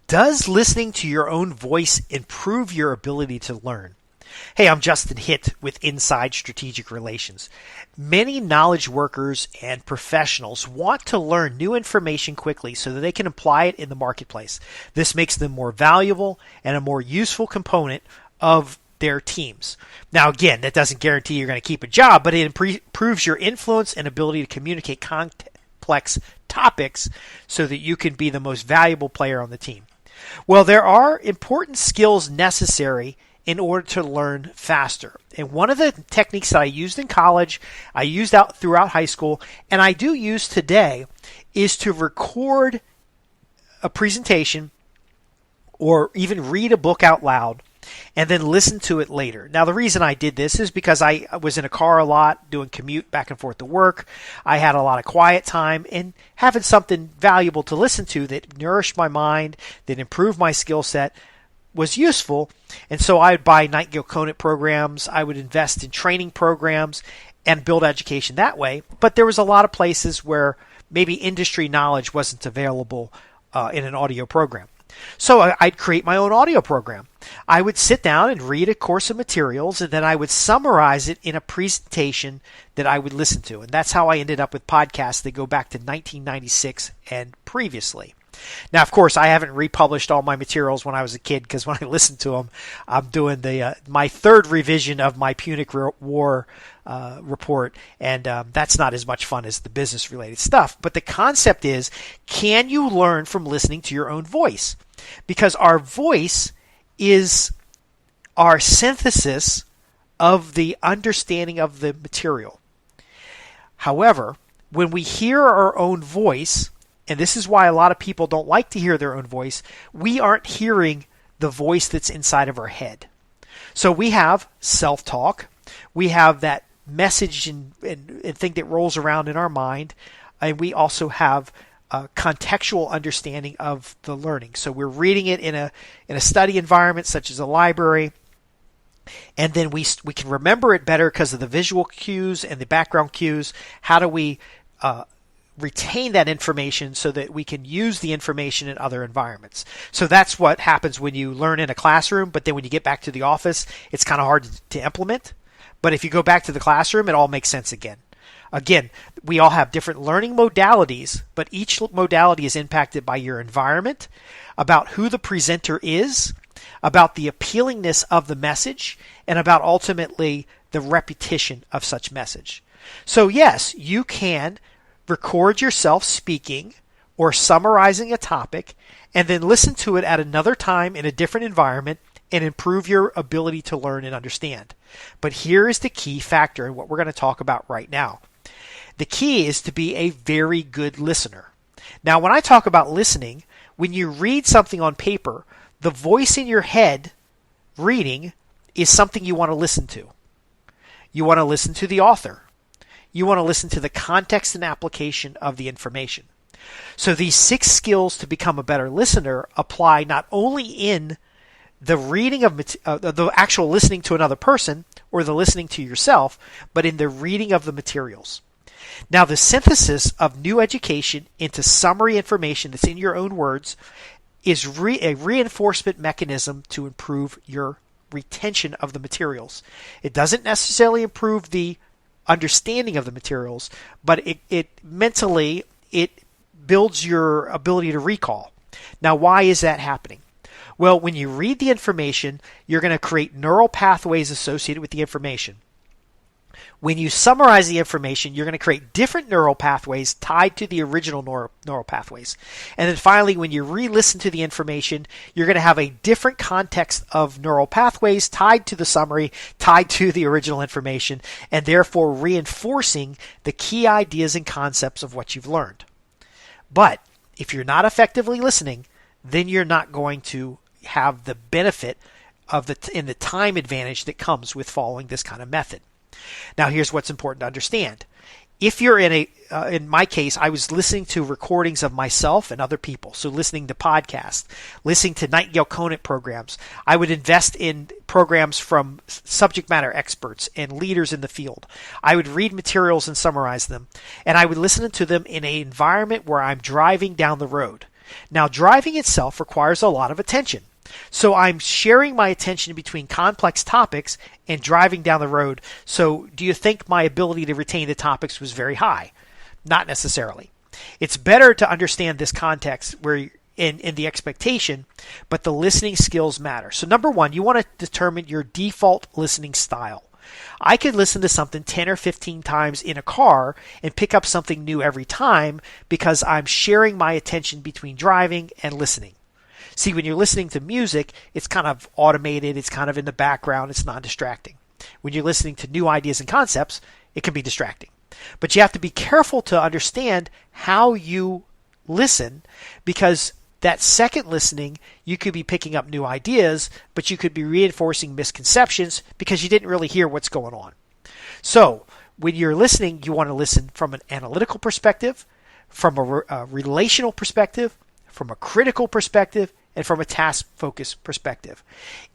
Does listening to your own voice improve your ability to learn? Hey, I'm Justin Hitt with Inside Strategic Relations. Many knowledge workers and professionals want to learn new information quickly so that they can apply it in the marketplace. This makes them more valuable and a more useful component of their teams. Now, again, that doesn't guarantee you're going to keep a job, but it improves your influence and ability to communicate complex topics so that you can be the most valuable player on the team. Well, there are important skills necessary in order to learn faster. And one of the techniques that I used in college, I used out throughout high school, and I do use today is to record a presentation or even read a book out loud and then listen to it later. Now, the reason I did this is because I was in a car a lot, doing commute back and forth to work. I had a lot of quiet time, and having something valuable to listen to that nourished my mind, that improved my skill set was useful. And so I would buy Nightingale Conant programs. I would invest in training programs and build education that way. But there was a lot of places where maybe industry knowledge wasn't available in an audio program. So I'd create my own audio program. I would sit down and read a course of materials, and then I would summarize it in a presentation that I would listen to. And that's how I ended up with podcasts that go back to 1996 and previously. Now, of course, I haven't republished all my materials when I was a kid, because when I listened to them, I'm doing my third revision of my Punic War report, and that's not as much fun as the business-related stuff. But the concept is, can you learn from listening to your own voice? Because our voice is our synthesis of the understanding of the material. However, when we hear our own voice, and this is why a lot of people don't like to hear their own voice, we aren't hearing the voice that's inside of our head. So we have self-talk. We have that message and thing that rolls around in our mind. And we also have a contextual understanding of the learning. So we're reading it in a study environment such as a library. And then we can remember it better because of the visual cues and the background cues. How do we retain that information so that we can use the information in other environments? So that's what happens when you learn in a classroom, but then when you get back to the office, it's kind of hard to implement. But if you go back to the classroom, it all makes sense again. Again, we all have different learning modalities, but each modality is impacted by your environment, about who the presenter is, about the appealingness of the message, and about ultimately the repetition of such message. So yes, you can record yourself speaking or summarizing a topic and then listen to it at another time in a different environment and improve your ability to learn and understand. But here is the key factor and what we're going to talk about right now. The key is to be a very good listener. Now, when I talk about listening, when you read something on paper, the voice in your head reading is something you want to listen to. You want to listen to the author. You want to listen to the context and application of the information. So these 6 skills to become a better listener apply not only in the reading of the actual listening to another person or the listening to yourself, but in the reading of the materials. Now, the synthesis of new education into summary information that's in your own words is a reinforcement mechanism to improve your retention of the materials. It doesn't necessarily improve the understanding of the materials, but it mentally builds your ability to recall. Now, why is that happening? Well, when you read the information, you're going to create neural pathways associated with the information. When you summarize the information, you're going to create different neural pathways tied to the original neural pathways. And then finally, when you re-listen to the information, you're going to have a different context of neural pathways tied to the summary, tied to the original information, and therefore reinforcing the key ideas and concepts of what you've learned. But if you're not effectively listening, then you're not going to have the benefit of the time advantage that comes with following this kind of method. Now, here's what's important to understand. If you're in my case, I was listening to recordings of myself and other people. So listening to podcasts, listening to Nightingale Conant programs. I would invest in programs from subject matter experts and leaders in the field. I would read materials and summarize them. And I would listen to them in an environment where I'm driving down the road. Now, driving itself requires a lot of attention. So I'm sharing my attention between complex topics and driving down the road. So do you think my ability to retain the topics was very high? Not necessarily. It's better to understand this context where in the expectation, but the listening skills matter. So number one, you want to determine your default listening style. I could listen to something 10 or 15 times in a car and pick up something new every time because I'm sharing my attention between driving and listening. See, when you're listening to music, it's kind of automated, it's kind of in the background, it's non-distracting. When you're listening to new ideas and concepts, it can be distracting. But you have to be careful to understand how you listen, because that second listening, you could be picking up new ideas, but you could be reinforcing misconceptions because you didn't really hear what's going on. So when you're listening, you want to listen from an analytical perspective, from a relational perspective, from a critical perspective, and from a task-focused perspective.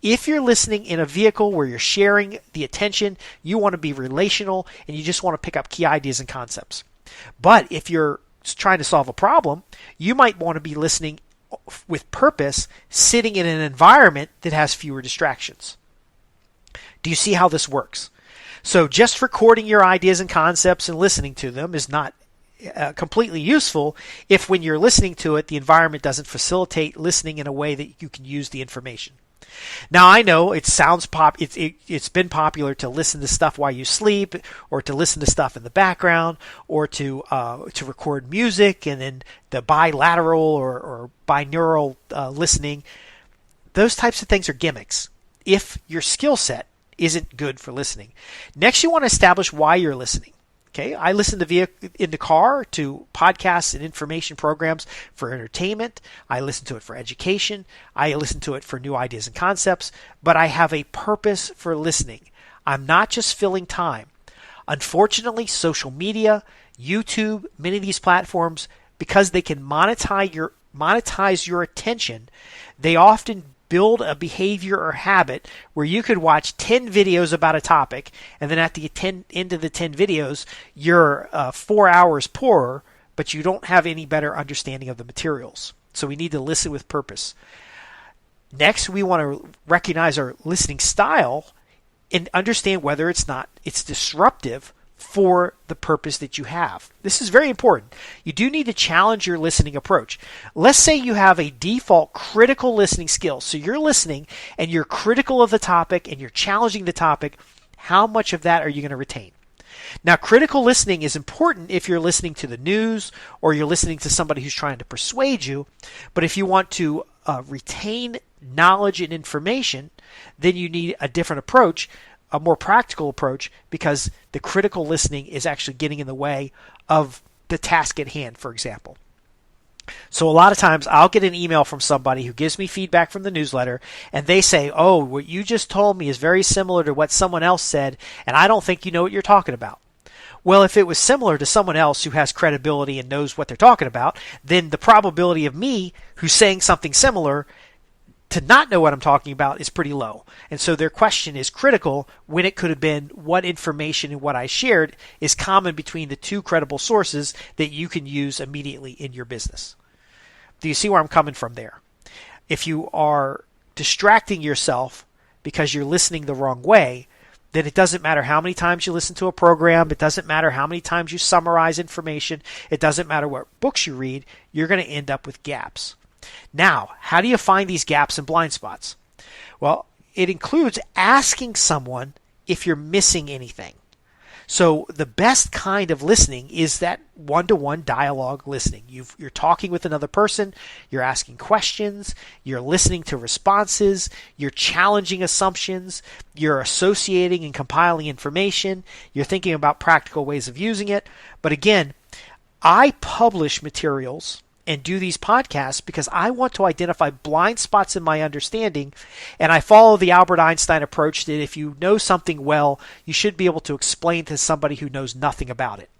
If you're listening in a vehicle where you're sharing the attention, you want to be relational and you just want to pick up key ideas and concepts. But if you're trying to solve a problem, you might want to be listening with purpose, sitting in an environment that has fewer distractions. Do you see how this works? So just recording your ideas and concepts and listening to them is not completely useful if when you're listening to it, the environment doesn't facilitate listening in a way that you can use the information. Now, I know it sounds it's been popular to listen to stuff while you sleep, or to listen to stuff in the background, or to record music, and then the bilateral or binaural listening. Those types of things are gimmicks if your skill set isn't good for listening. Next, you want to establish why you're listening. Okay, I listen to in the car to podcasts and information programs for entertainment. I listen to it for education. I listen to it for new ideas and concepts. But I have a purpose for listening. I'm not just filling time. Unfortunately, social media, YouTube, many of these platforms, because they can monetize your attention, they often build a behavior or habit where you could watch 10 videos about a topic, and then at the end of the 10 videos, you're 4 hours poorer, but you don't have any better understanding of the materials. So we need to listen with purpose. Next, we want to recognize our listening style and understand whether it's disruptive for the purpose that you have. This is very important. You do need to challenge your listening approach. Let's say you have a default critical listening skill. So you're listening and you're critical of the topic and you're challenging the topic. How much of that are you going to retain? Now, critical listening is important if you're listening to the news or you're listening to somebody who's trying to persuade you. But if you want to retain knowledge and information, then you need a different approach, a more practical approach, because the critical listening is actually getting in the way of the task at hand, for example. So a lot of times I'll get an email from somebody who gives me feedback from the newsletter, and they say, oh, what you just told me is very similar to what someone else said, and I don't think you know what you're talking about. Well, if it was similar to someone else who has credibility and knows what they're talking about, then the probability of me, who's saying something similar, to not know what I'm talking about is pretty low. And so their question is critical when it could have been what information and what I shared is common between the two credible sources that you can use immediately in your business. Do you see where I'm coming from there? If you are distracting yourself because you're listening the wrong way, then it doesn't matter how many times you listen to a program. It doesn't matter how many times you summarize information. It doesn't matter what books you read. You're going to end up with gaps. Now, how do you find these gaps and blind spots? Well, it includes asking someone if you're missing anything. So the best kind of listening is that one-to-one dialogue listening. You're talking with another person, you're asking questions, you're listening to responses, you're challenging assumptions, you're associating and compiling information, you're thinking about practical ways of using it. But again, I publish materials and do these podcasts because I want to identify blind spots in my understanding, and I follow the Albert Einstein approach that if you know something well, you should be able to explain to somebody who knows nothing about it.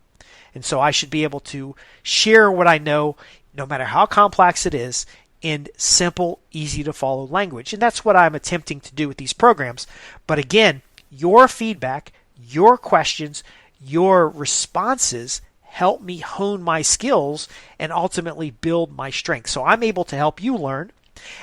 And so I should be able to share what I know, no matter how complex it is, in simple, easy to follow language. And that's what I'm attempting to do with these programs. But again, your feedback, your questions, your responses help me hone my skills and ultimately build my strength. So I'm able to help you learn,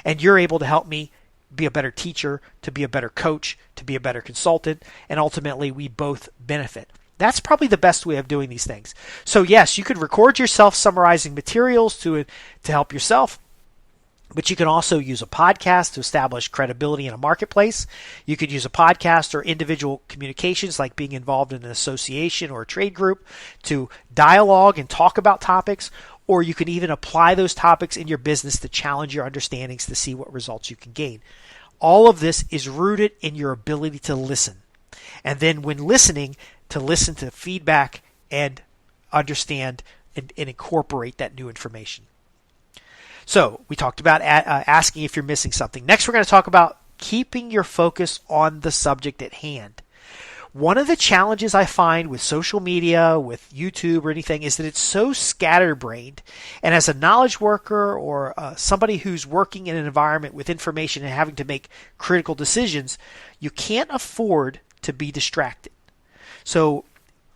and you're able to help me be a better teacher, to be a better coach, to be a better consultant, and ultimately we both benefit. That's probably the best way of doing these things. So yes, you could record yourself summarizing materials to help yourself, but you can also use a podcast to establish credibility in a marketplace. You could use a podcast or individual communications, like being involved in an association or a trade group, to dialogue and talk about topics, or you can even apply those topics in your business to challenge your understandings to see what results you can gain. All of this is rooted in your ability to listen. And then when listening, to listen to feedback and understand and incorporate that new information. So we talked about asking if you're missing something. Next, we're going to talk about keeping your focus on the subject at hand. One of the challenges I find with social media, with YouTube or anything, is that it's so scatterbrained. And as a knowledge worker or somebody who's working in an environment with information and having to make critical decisions, you can't afford to be distracted. So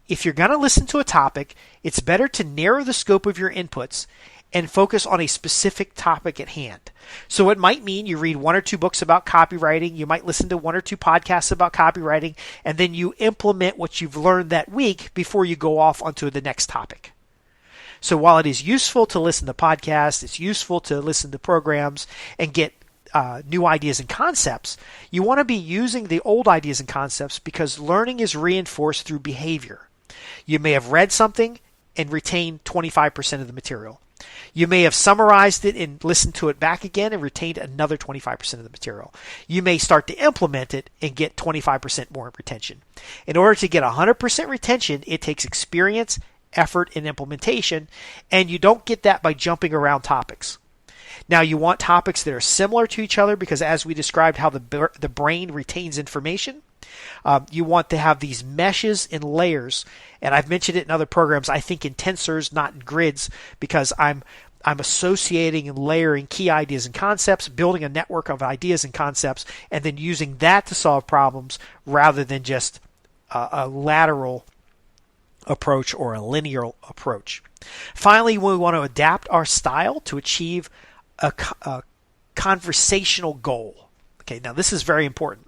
if you're going to listen to a topic, it's better to narrow the scope of your inputs and focus on a specific topic at hand. So it might mean you read 1 or 2 books about copywriting, you might listen to 1 or 2 podcasts about copywriting, and then you implement what you've learned that week before you go off onto the next topic. So while it is useful to listen to podcasts, it's useful to listen to programs and get new ideas and concepts, you want to be using the old ideas and concepts because learning is reinforced through behavior. You may have read something and retained 25% of the material. You may have summarized it and listened to it back again and retained another 25% of the material. You may start to implement it and get 25% more retention. In order to get 100% retention, it takes experience, effort, and implementation, and you don't get that by jumping around topics. Now, you want topics that are similar to each other because, as we described how the brain retains information, you want to have these meshes and layers. And I've mentioned it in other programs. I think in tensors, not in grids, because I'm associating and layering key ideas and concepts, building a network of ideas and concepts, and then using that to solve problems rather than just a lateral approach or a linear approach. Finally, we want to adapt our style to achieve a conversational goal. Okay, now this is very important.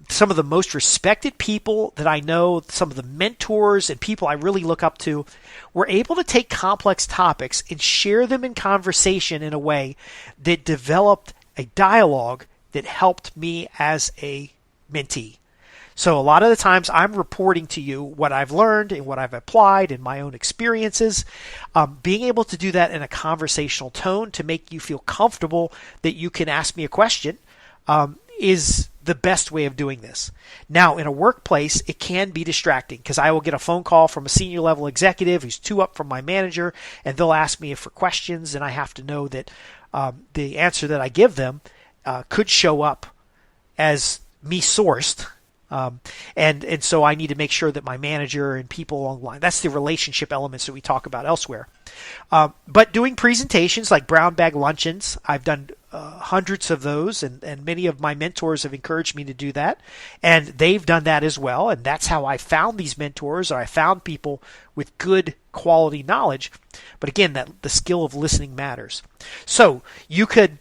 Some of the most respected people that I know, some of the mentors and people I really look up to, were able to take complex topics and share them in conversation in a way that developed a dialogue that helped me as a mentee. So a lot of the times I'm reporting to you what I've learned and what I've applied in my own experiences. Being able to do that in a conversational tone to make you feel comfortable that you can ask me a question is the best way of doing this. Now, in a workplace, it can be distracting because I will get a phone call from a senior level executive who's 2 up from my manager, and they'll ask me for questions, and I have to know that the answer that I give them could show up as me sourced. And so I need to make sure that my manager and people along the line, that's the relationship elements that we talk about elsewhere. But doing presentations like brown bag luncheons, I've done hundreds of those, and many of my mentors have encouraged me to do that, and they've done that as well, and that's how I found these mentors, or I found people with good quality knowledge. But again, that the skill of listening matters. So you could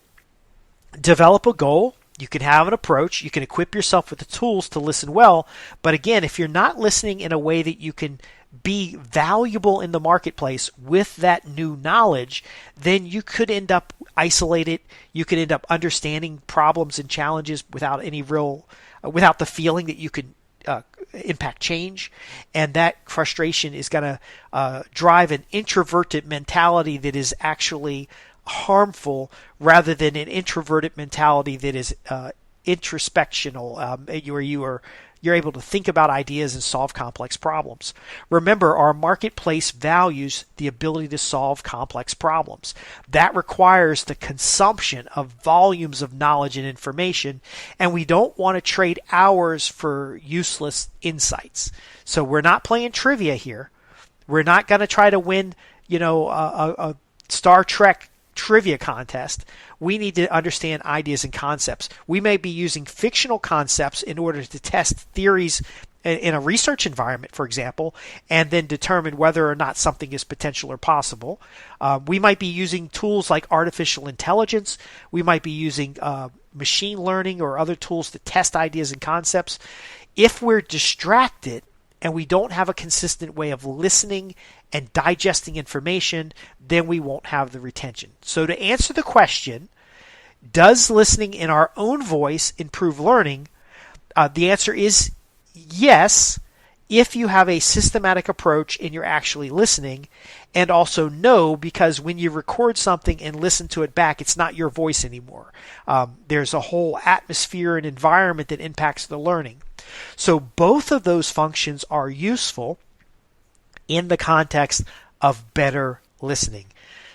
develop a goal, you can have an approach, you can equip yourself with the tools to listen well, but again, if you're not listening in a way that you can be valuable in the marketplace with that new knowledge, then you could end up isolated. You could end up understanding problems and challenges without the feeling that you could impact change. And that frustration is going to drive an introverted mentality that is actually harmful rather than an introverted mentality that is introspectional, where you're able to think about ideas and solve complex problems. Remember, our marketplace values the ability to solve complex problems. That requires the consumption of volumes of knowledge and information, and we don't want to trade hours for useless insights. So we're not playing trivia here. We're not going to try to win, a Star Trek trivia contest. We need to understand ideas and concepts. We may be using fictional concepts in order to test theories in a research environment, for example, and then determine whether or not something is potential or possible. We might be using tools like artificial intelligence. We might be using machine learning or other tools to test ideas and concepts. If we're distracted and we don't have a consistent way of listening and digesting information, then we won't have the retention. So to answer the question, does listening in our own voice improve learning? The answer is yes, if you have a systematic approach and you're actually listening, and also no, because when you record something and listen to it back, it's not your voice anymore. There's a whole atmosphere and environment that impacts the learning. So both of those functions are useful in the context of better listening.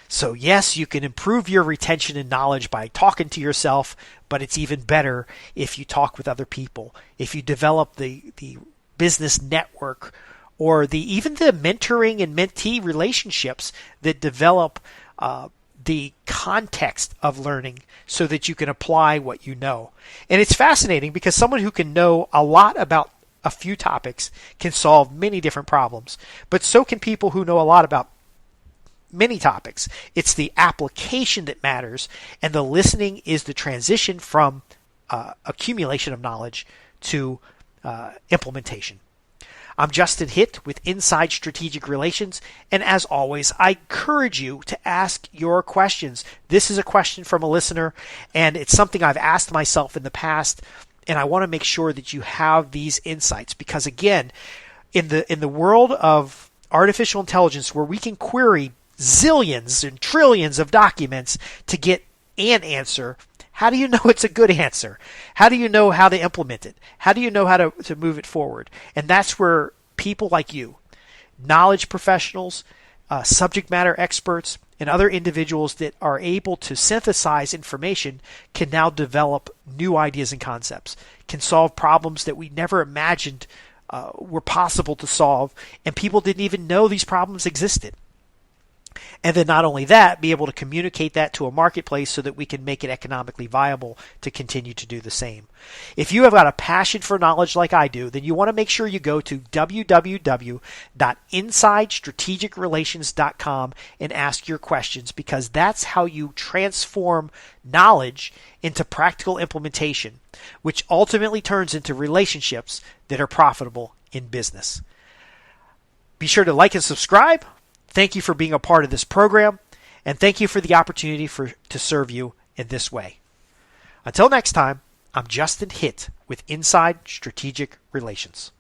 So yes, you can improve your retention and knowledge by talking to yourself, but it's even better if you talk with other people. If you develop the business network or even the mentoring and mentee relationships that develop the context of learning so that you can apply what you know. And it's fascinating because someone who can know a lot about a few topics can solve many different problems, but so can people who know a lot about many topics. It's the application that matters, and the listening is the transition from accumulation of knowledge to implementation. I'm Justin Hitt with Inside Strategic Relations, and as always, I encourage you to ask your questions. This is a question from a listener, and it's something I've asked myself in the past, and I want to make sure that you have these insights because, again, in the world of artificial intelligence, where we can query zillions and trillions of documents to get an answer, how do you know it's a good answer? How do you know how to implement it? How do you know how to move it forward? And that's where people like you, knowledge professionals, subject matter experts, and other individuals that are able to synthesize information can now develop new ideas and concepts, can solve problems that we never imagined were possible to solve, and people didn't even know these problems existed. And then not only that, be able to communicate that to a marketplace so that we can make it economically viable to continue to do the same. If you have got a passion for knowledge like I do, then you want to make sure you go to www.insidestrategicrelations.com and ask your questions, because that's how you transform knowledge into practical implementation, which ultimately turns into relationships that are profitable in business. Be sure to like and subscribe. Thank you for being a part of this program, and thank you for the opportunity to serve you in this way. Until next time, I'm Justin Hitt with Inside Strategic Relations.